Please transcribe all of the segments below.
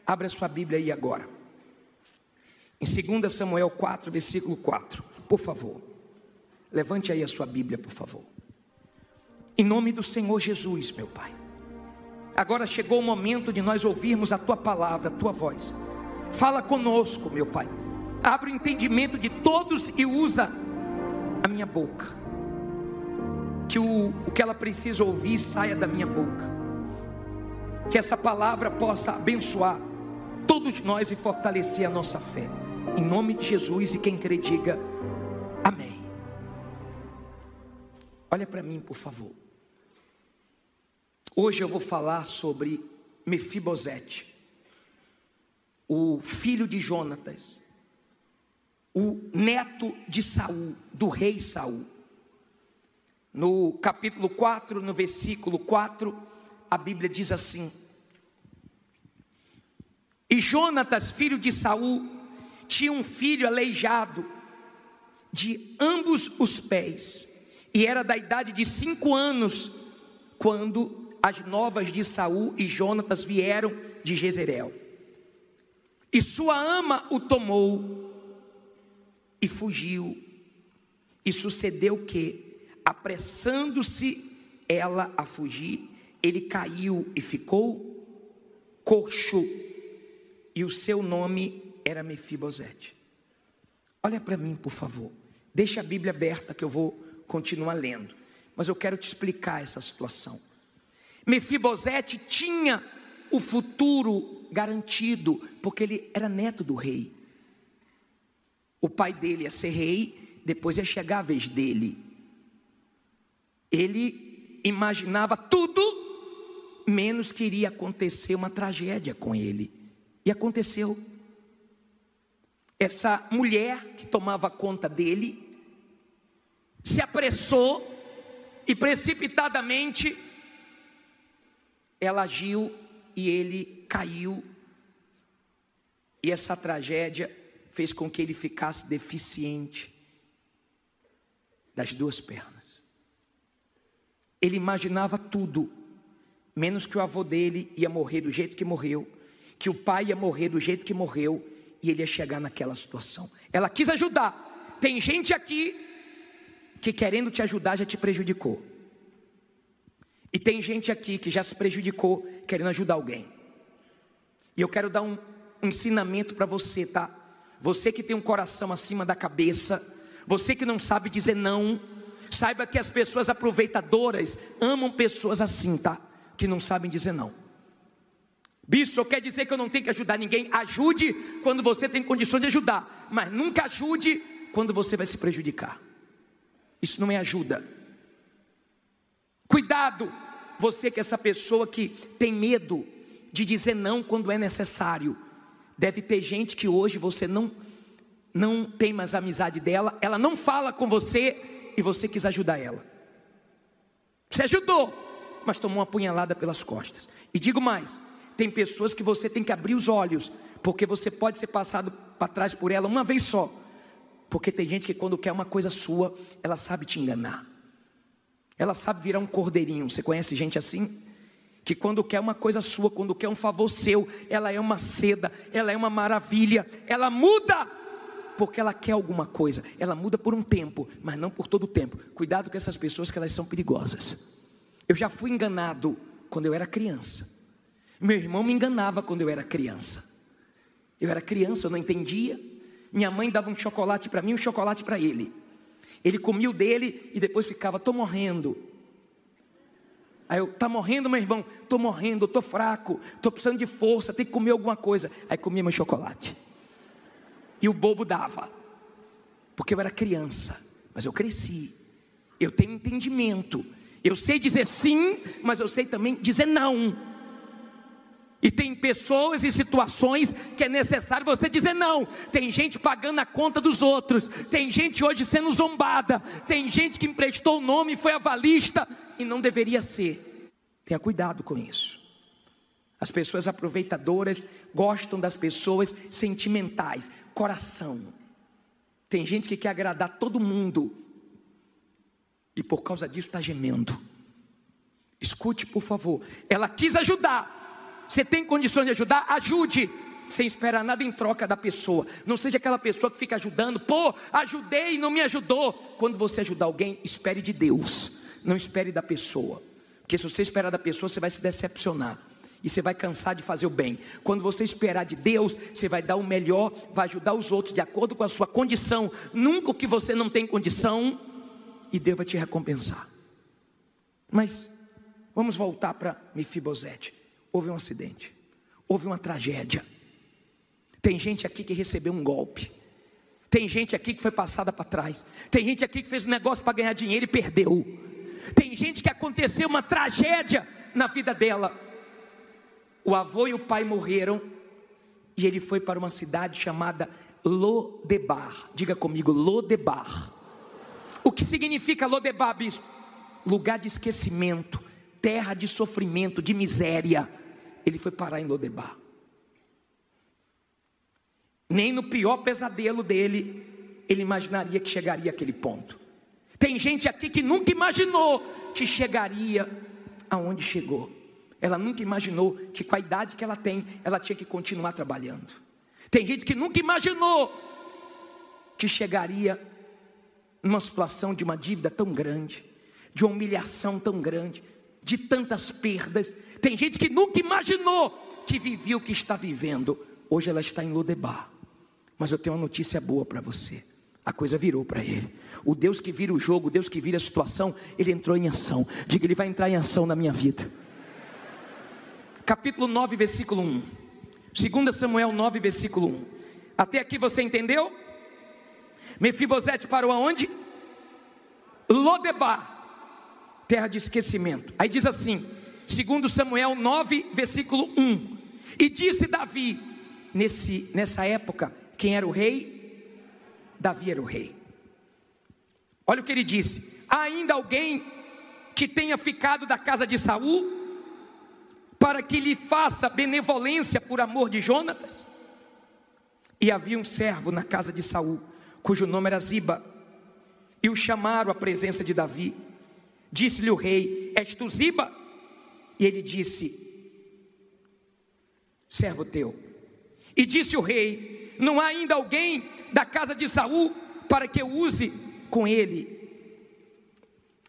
Abra sua Bíblia aí agora. Em 2 Samuel 4, versículo 4. Por favor. Levante aí a sua Bíblia, por favor. Em nome do Senhor Jesus, meu Pai. Agora chegou o momento de nós ouvirmos a Tua palavra, a Tua voz. Fala conosco, meu Pai. Abre o entendimento de todos e usa a minha boca. Que o que ela precisa ouvir saia da minha boca. Que essa palavra possa abençoar todos nós e fortalecer a nossa fé. Em nome de Jesus, e quem crê diga amém. Olha para mim, por favor. Hoje eu vou falar sobre Mefibosete, o filho de Jonatas, o neto de Saul, do rei Saul. No capítulo 4, no versículo 4, a Bíblia diz assim: e Jonatas, filho de Saul, tinha um filho aleijado de ambos os pés, e era da idade de 5 anos, quando as novas de Saul e Jonatas vieram de Jezreel. E sua ama o tomou e fugiu. E sucedeu que, apressando-se ela a fugir, ele caiu e ficou coxo, e o seu nome era Mefibosete. Olha para mim, por favor. Deixa a Bíblia aberta que eu vou continuar lendo, mas eu quero te explicar essa situação. Mefibosete tinha o futuro garantido, porque ele era neto do rei. O pai dele ia ser rei, depois ia chegar a vez dele. Ele imaginava tudo, menos que iria acontecer uma tragédia com ele. E aconteceu. Essa mulher que tomava conta dele se apressou e precipitadamente ela agiu e ele caiu. E essa tragédia fez com que ele ficasse deficiente das 2 pernas. Ele imaginava tudo, menos que o avô dele ia morrer do jeito que morreu, que o pai ia morrer do jeito que morreu, e ele ia chegar naquela situação. Ela quis ajudar. Tem gente aqui que, querendo te ajudar, já te prejudicou. E tem gente aqui que já se prejudicou querendo ajudar alguém. E eu quero dar um ensinamento para você, tá? Você que tem um coração acima da cabeça, você que não sabe dizer não, saiba que as pessoas aproveitadoras amam pessoas assim, tá? Que não sabem dizer não. Bispo, quer dizer que eu não tenho que ajudar ninguém? Ajude quando você tem condições de ajudar, mas nunca ajude quando você vai se prejudicar. Isso não é ajuda. Cuidado, você que é essa pessoa que tem medo de dizer não quando é necessário. Deve ter gente que hoje você não tem mais amizade dela, ela não fala com você e você quis ajudar ela. Você ajudou, mas tomou uma punhalada pelas costas. E digo mais, tem pessoas que você tem que abrir os olhos, porque você pode ser passado para trás por ela uma vez só. Porque tem gente que quando quer uma coisa sua, ela sabe te enganar. Ela sabe virar um cordeirinho. Você conhece gente assim? Que quando quer uma coisa sua, quando quer um favor seu, ela é uma seda, ela é uma maravilha, ela muda, porque ela quer alguma coisa. Ela muda por um tempo, mas não por todo o tempo. Cuidado com essas pessoas, que elas são perigosas. Eu já fui enganado quando eu era criança. Meu irmão me enganava quando eu era criança. Eu era criança, eu não entendia. Minha mãe dava um chocolate para mim e um chocolate para ele. Ele comia o dele e depois ficava: tô morrendo. Aí eu: tá morrendo, meu irmão? Tô morrendo, tô fraco, tô precisando de força, tem que comer alguma coisa. Aí comia meu chocolate. E o bobo dava, porque eu era criança, mas eu cresci. Eu tenho entendimento. Eu sei dizer sim, mas eu sei também dizer não. E tem pessoas e situações que é necessário você dizer não. Tem gente pagando a conta dos outros. Tem gente hoje sendo zombada. Tem gente que emprestou o nome e foi avalista e não deveria ser. Tenha cuidado com isso. As pessoas aproveitadoras gostam das pessoas sentimentais. Coração. Tem gente que quer agradar todo mundo e por causa disso está gemendo. Escute, por favor. Ela quis ajudar, Você tem condições de ajudar? Ajude, sem esperar nada em troca da pessoa. Não seja aquela pessoa que fica ajudando. Pô, ajudei e não me ajudou. Quando você ajudar alguém, espere de Deus, não espere da pessoa. Porque se você esperar da pessoa, você vai se decepcionar e você vai cansar de fazer o bem. Quando você esperar de Deus, você vai dar o melhor, vai ajudar os outros de acordo com a sua condição, nunca o que você não tem condição, e Deus vai te recompensar. Mas vamos voltar para Mefibosete. Houve um acidente, houve uma tragédia. Tem gente aqui que recebeu um golpe, tem gente aqui que foi passada para trás, tem gente aqui que fez um negócio para ganhar dinheiro e perdeu, tem gente que aconteceu uma tragédia na vida dela. O avô e o pai morreram, e ele foi para uma cidade chamada Lodebar. Diga comigo, Lodebar. O que significa Lodebar, bispo? Lugar de esquecimento, terra de sofrimento, de miséria. Ele foi parar em Lodebar. Nem no pior pesadelo dele, ele imaginaria que chegaria àquele ponto. Tem gente aqui que nunca imaginou que chegaria aonde chegou. Ela nunca imaginou que com a idade que ela tem, ela tinha que continuar trabalhando. Tem gente que nunca imaginou que chegaria numa situação de uma dívida tão grande, de uma humilhação tão grande, de tantas perdas. Tem gente que nunca imaginou que vivia o que está vivendo. Hoje ela está em Lodebar. Mas eu tenho uma notícia boa para você. A coisa virou para ele. O Deus que vira o jogo, o Deus que vira a situação, ele entrou em ação. Diga, ele vai entrar em ação na minha vida. Capítulo 9, versículo 1. 2 Samuel 9, versículo 1. Até aqui você entendeu? Mefibosete parou aonde? Lodebar, terra de esquecimento. Aí diz assim, 2 Samuel 9, versículo 1. E disse Davi, nessa época, quem era o rei? Davi era o rei. Olha o que ele disse: há ainda alguém que tenha ficado da casa de Saul, para que lhe faça benevolência por amor de Jonatas? E havia um servo na casa de Saul, cujo nome era Ziba, e o chamaram à presença de Davi. Disse-lhe o rei: és tu Ziba? E ele disse: servo teu. E disse o rei: não há ainda alguém da casa de Saul, para que eu use com ele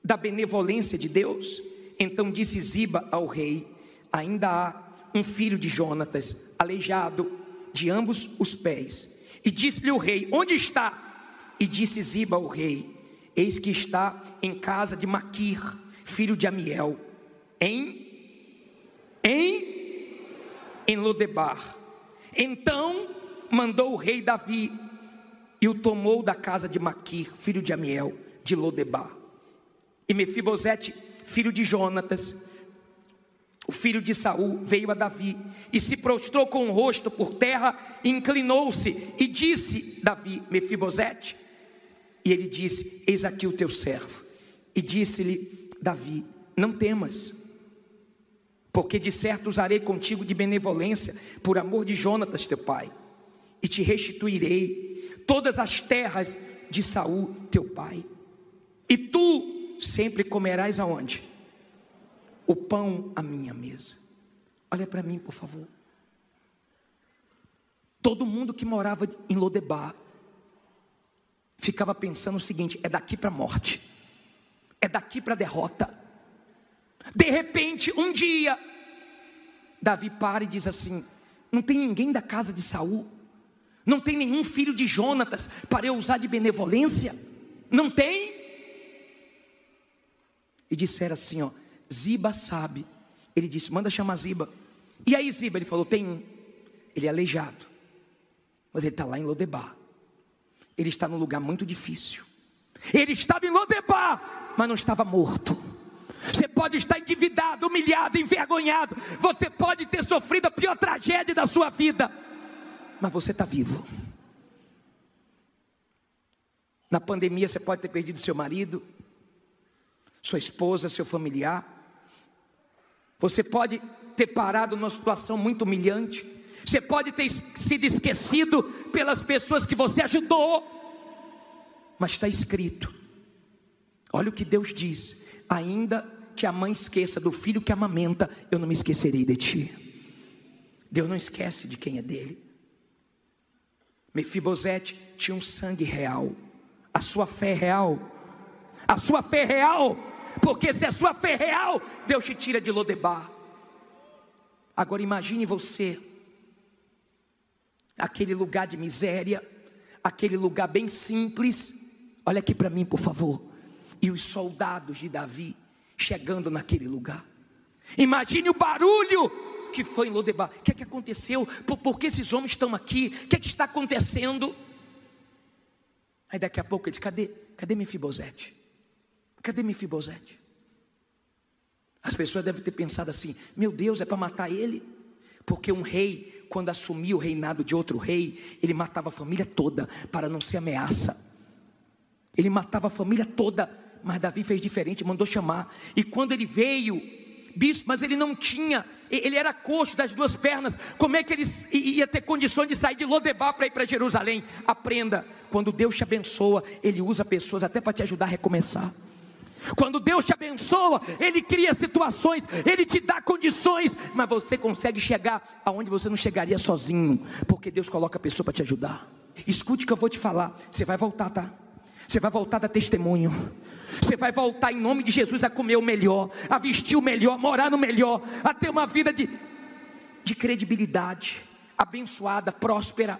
da benevolência de Deus? Então disse Ziba ao rei: ainda há um filho de Jonatas, aleijado de ambos os pés. E disse-lhe o rei: onde está? E disse Ziba ao rei: eis que está em casa de Maquir, filho de Amiel, em Lodebar. Então mandou o rei Davi, e o tomou da casa de Maquir, filho de Amiel, de Lodebar. E Mefibosete, filho de Jonatas, o filho de Saul, veio a Davi, e se prostrou com o rosto por terra, e inclinou-se, e disse Davi: Mefibosete? E ele disse: eis aqui o teu servo. E disse-lhe Davi: não temas, porque de certo usarei contigo de benevolência, por amor de Jonatas teu pai, e te restituirei todas as terras de Saul teu pai, e tu sempre comerás aonde? O pão à minha mesa. Olha para mim, por favor. Todo mundo que morava em Lodebar ficava pensando o seguinte: é daqui para a morte, é daqui para a derrota. De repente, um dia, Davi para e diz assim: não tem ninguém da casa de Saul, não tem nenhum filho de Jonatas para eu usar de benevolência? Não tem? E disseram assim, ó: Ziba sabe. Ele disse: manda chamar Ziba. E aí Ziba, ele falou: tem um, ele é aleijado, mas ele está lá em Lodebar. Ele está num lugar muito difícil. Ele estava em Lodebar, mas não estava morto. Você pode estar endividado, humilhado, envergonhado, você pode ter sofrido a pior tragédia da sua vida, mas você está vivo. Na pandemia você pode ter perdido seu marido, sua esposa, seu familiar. Você pode ter parado numa situação muito humilhante. Você pode ter sido esquecido pelas pessoas que você ajudou. Mas está escrito, olha o que Deus diz: ainda que a mãe esqueça do filho que amamenta, eu não me esquecerei de ti. Deus não esquece de quem é dele. Mefibosete tinha um sangue real. A sua fé é real. A sua fé é real. Porque se a sua fé é real, Deus te tira de Lodebar. Agora imagine você, aquele lugar de miséria, aquele lugar bem simples. Olha aqui para mim, por favor. E os soldados de Davi chegando naquele lugar. Imagine o barulho que foi em Lodebar. O que é que aconteceu? Por que esses homens estão aqui? O que é que está acontecendo? Aí daqui a pouco ele diz: cadê Mefibosete? Cadê Mefibosete? As pessoas devem ter pensado assim: meu Deus, é para matar ele? Porque um rei, quando assumia o reinado de outro rei, ele matava a família toda, para não ser ameaça. Ele matava a família toda, mas Davi fez diferente, mandou chamar. E quando ele veio, bispo, mas ele não tinha, ele era coxo das duas pernas. Como é que ele ia ter condições de sair de Lodebar para ir para Jerusalém? Aprenda, quando Deus te abençoa, Ele usa pessoas até para te ajudar a recomeçar. Quando Deus te abençoa, Ele cria situações, Ele te dá condições, mas você consegue chegar aonde você não chegaria sozinho, porque Deus coloca a pessoa para te ajudar. Escute o que eu vou te falar, você vai voltar, tá? Você vai voltar a dar testemunho. Você vai voltar em nome de Jesus a comer o melhor, a vestir o melhor, a morar no melhor, a ter uma vida de credibilidade, abençoada, próspera.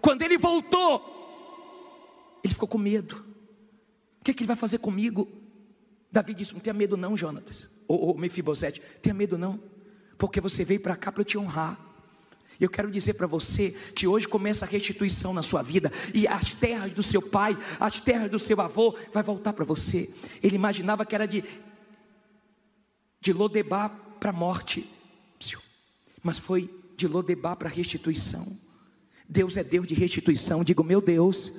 Quando ele voltou, ele ficou com medo. O que ele vai fazer comigo? Davi disse: não tenha medo não, Jonatas, ou Mefibosete, tenha medo não, porque você veio para cá para eu te honrar. Eu quero dizer para você que hoje começa a restituição na sua vida, e as terras do seu pai, as terras do seu avô, vai voltar para você. Ele imaginava que era de Lodebar para a morte, mas foi de Lodebar para a restituição. Deus é Deus de restituição. Digo, meu Deus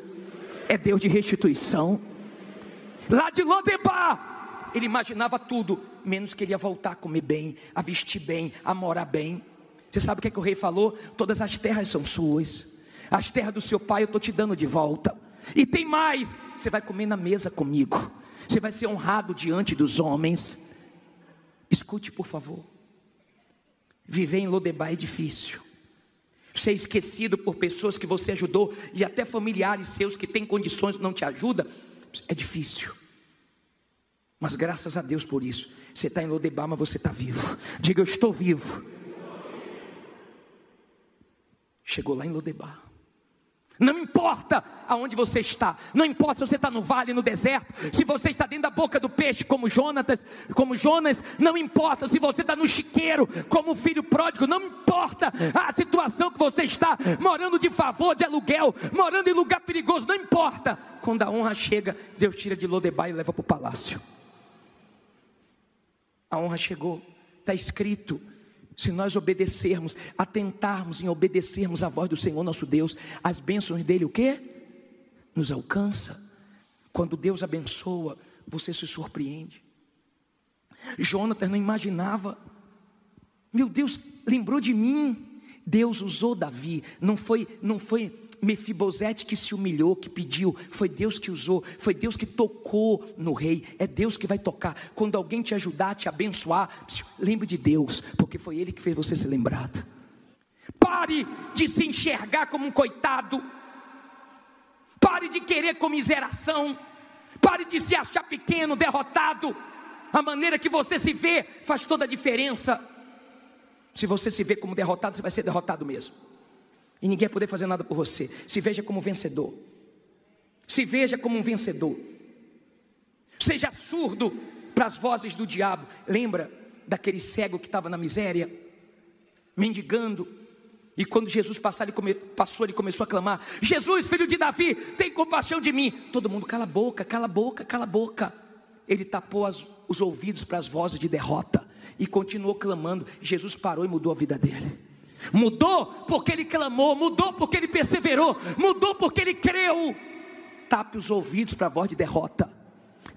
é Deus de restituição. Lá de Lodebar, ele imaginava tudo, menos que ele ia voltar a comer bem, a vestir bem, a morar bem. Você sabe o que é que o rei falou? Todas as terras são suas, as terras do seu pai eu estou te dando de volta. E tem mais, você vai comer na mesa comigo, você vai ser honrado diante dos homens. Escute por favor, viver em Lodebar é difícil. Ser esquecido por pessoas que você ajudou, e até familiares seus que têm condições não te ajudam, é difícil. Mas graças a Deus por isso. Você está em Lodebar, mas você está vivo. Diga, eu estou vivo. Chegou lá em Lodebar. Não importa aonde você está, não importa se você está no vale, no deserto, se você está dentro da boca do peixe como Jonas, não importa se você está no chiqueiro como o filho pródigo, não importa a situação que você está, morando de favor, de aluguel, morando em lugar perigoso, não importa. Quando a honra chega, Deus tira de Lodebar e leva para o palácio. A honra chegou, está escrito. Se nós obedecermos, atentarmos em obedecermos a voz do Senhor nosso Deus, as bênçãos dele o quê? Nos alcança. Quando Deus abençoa, você se surpreende. Jonatas não imaginava. Meu Deus, lembrou de mim. Deus usou Davi. Não foi Mefibosete que se humilhou, que pediu. Foi Deus que usou, foi Deus que tocou no rei. É Deus que vai tocar. Quando alguém te ajudar, te abençoar, lembre de Deus, porque foi Ele que fez você ser lembrado. Pare de se enxergar como um coitado. Pare de querer comiseração. Pare de se achar pequeno, derrotado. A maneira que você se vê faz toda a diferença. Se você se vê como derrotado, você vai ser derrotado mesmo. E ninguém vai poder fazer nada por você. Se veja como vencedor. Se veja como um vencedor. Seja surdo para as vozes do diabo. Lembra daquele cego que estava na miséria, mendigando, e quando Jesus passou, ele começou a clamar: Jesus, filho de Davi, tem compaixão de mim. Todo mundo, cala a boca, cala a boca, cala a boca. Ele tapou os ouvidos para as vozes de derrota e continuou clamando. Jesus parou e mudou a vida dele. Mudou porque ele clamou, mudou porque ele perseverou, mudou porque ele creu. Tape os ouvidos para a voz de derrota,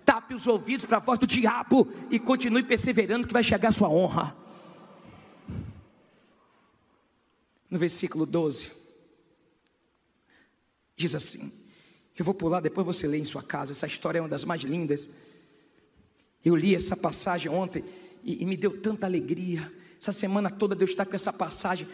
tape os ouvidos para a voz do diabo e continue perseverando, que vai chegar a sua honra. No versículo 12 diz assim, eu vou pular, depois você lê em sua casa. Essa história é uma das mais lindas. Eu li essa passagem ontem e me deu tanta alegria. Essa semana toda Deus está com essa passagem.